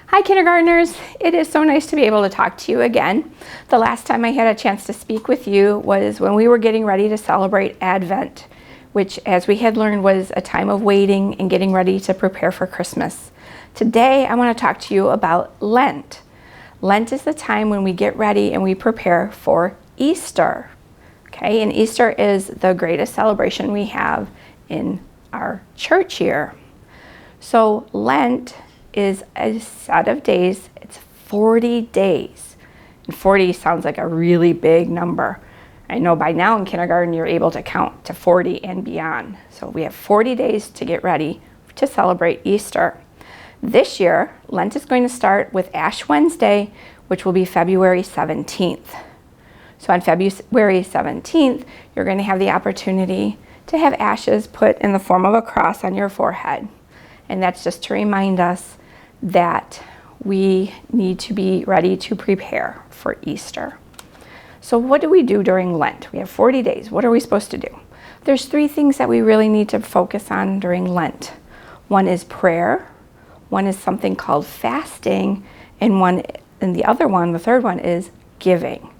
Hi kindergartners, it is so nice to be able to talk to you again. The last time I had a chance to speak with you was when we were getting ready to celebrate Advent, which as we had learned was a time of waiting and getting ready to prepare for Christmas. Today I want to talk to you about Lent. Lent is the time when we get ready and we prepare for Easter. Okay, and Easter is the greatest celebration we have in our church year. So Lent is a set of days. It's 40 days. And 40 sounds like a really big number. I know by now in kindergarten you're able to count to 40 and beyond. So we have 40 days to get ready to celebrate Easter. This year, Lent is going to start with Ash Wednesday, which will be February 17th. So on February 17th, you're going to have the opportunity to have ashes put in the form of a cross on your forehead. And that's just to remind us that we need to be ready to prepare for Easter. So what do we do during Lent? We have 40 days. What are we supposed to do? There's 3 things that we really need to focus on during Lent. One is prayer, one is something called fasting, and the third one is giving.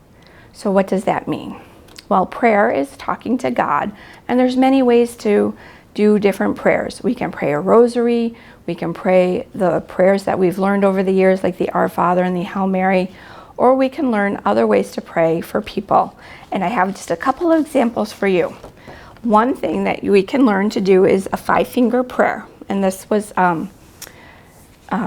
So what does that mean? Well, prayer is talking to God, and there's many ways to do different prayers. We can pray a rosary, we can pray the prayers that we've learned over the years, like the Our Father and the Hail Mary, or we can learn other ways to pray for people. And I have just a couple of examples for you. One thing that we can learn to do is a 5-finger prayer, and this was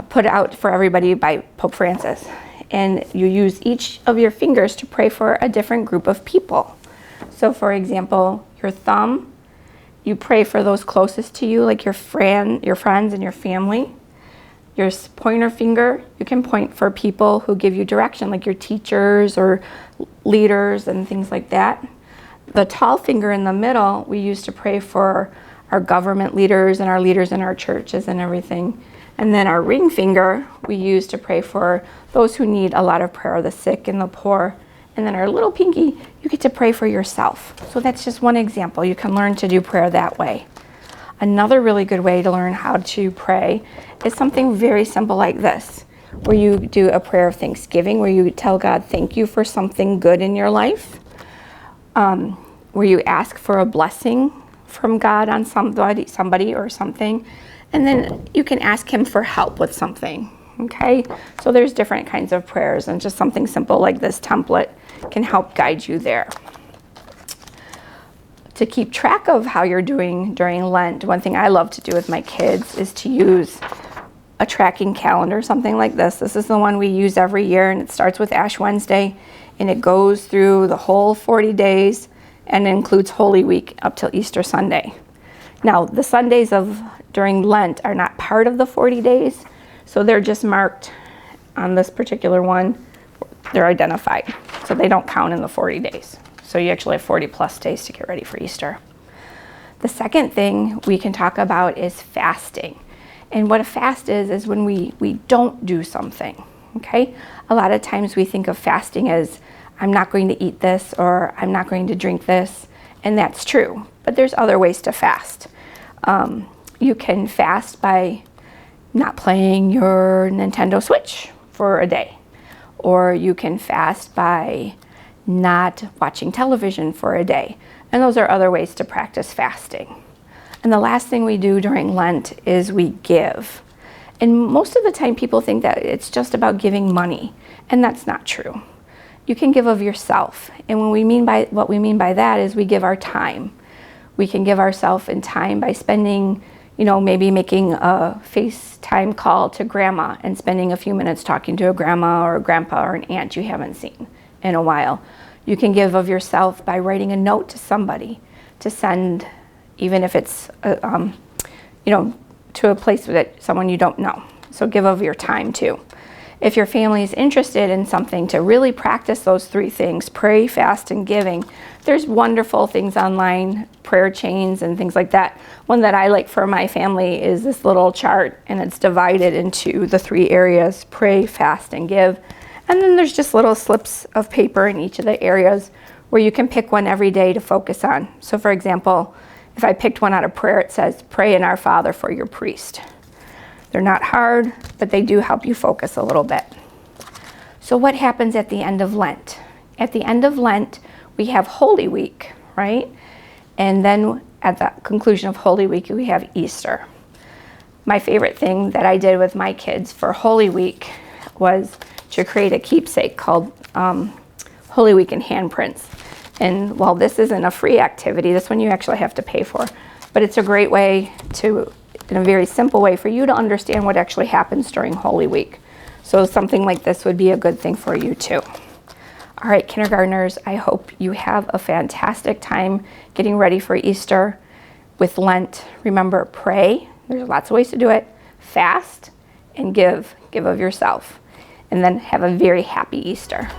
put out for everybody by Pope Francis. And you use each of your fingers to pray for a different group of people. So for example, your thumb, you pray for those closest to you, like your friends and your family. Your pointer finger, you can point for people who give you direction, like your teachers or leaders and things like that. The tall finger in the middle, we use to pray for our government leaders and our leaders in our churches and everything. And then our ring finger, we use to pray for those who need a lot of prayer, the sick and the poor. And then our little pinky, you get to pray for yourself. So that's just one example. You can learn to do prayer that way. Another really good way to learn how to pray is something very simple like this, where you do a prayer of thanksgiving, where you tell God thank you for something good in your life, where you ask for a blessing from God on somebody or something, and then you can ask him for help with something. Okay, so there's different kinds of prayers, and just something simple like this template can help guide you there. To keep track of how you're doing during Lent, one thing I love to do with my kids is to use a tracking calendar, something like this. This is the one we use every year, and it starts with Ash Wednesday, and it goes through the whole 40 days and includes Holy Week up till Easter Sunday. Now, the Sundays during Lent are not part of the 40 days, so they're just marked on this particular one. They're identified, so they don't count in the 40 days. So you actually have 40 plus days to get ready for Easter. The second thing we can talk about is fasting. And what a fast is when we don't do something, okay? A lot of times we think of fasting as, I'm not going to eat this, or I'm not going to drink this, and that's true. But there's other ways to fast. You can fast by not playing your Nintendo Switch for a day. Or you can fast by not watching television for a day. And those are other ways to practice fasting. And the last thing we do during Lent is we give. And most of the time people think that it's just about giving money, and that's not true. You can give of yourself. And what we mean by that is we give our time. We can give ourselves in time by spending, maybe making a FaceTime call to grandma and spending a few minutes talking to a grandma or a grandpa or an aunt you haven't seen in a while. You can give of yourself by writing a note to somebody to send, even if it's, to a place that someone you don't know. So give of your time too. If your family is interested in something to really practice those 3 things, pray, fast, and giving, there's wonderful things online, prayer chains and things like that. One that I like for my family is this little chart, and it's divided into the 3 areas, pray, fast, and give. And then there's just little slips of paper in each of the areas where you can pick one every day to focus on. So for example, if I picked one out of prayer, it says, pray in Our Father for your priest. They're not hard, but they do help you focus a little bit. So what happens at the end of Lent? At the end of Lent, we have Holy Week, right? And then at the conclusion of Holy Week, we have Easter. My favorite thing that I did with my kids for Holy Week was to create a keepsake called Holy Week in Handprints. And while this isn't a free activity, this one you actually have to pay for, but it's a great way to, in a very simple way, for you to understand what actually happens during Holy Week. So something like this would be a good thing for you too. All right, kindergartners, I hope you have a fantastic time getting ready for Easter. With Lent, remember, pray. There's lots of ways to do it. Fast and give of yourself. And then have a very happy Easter.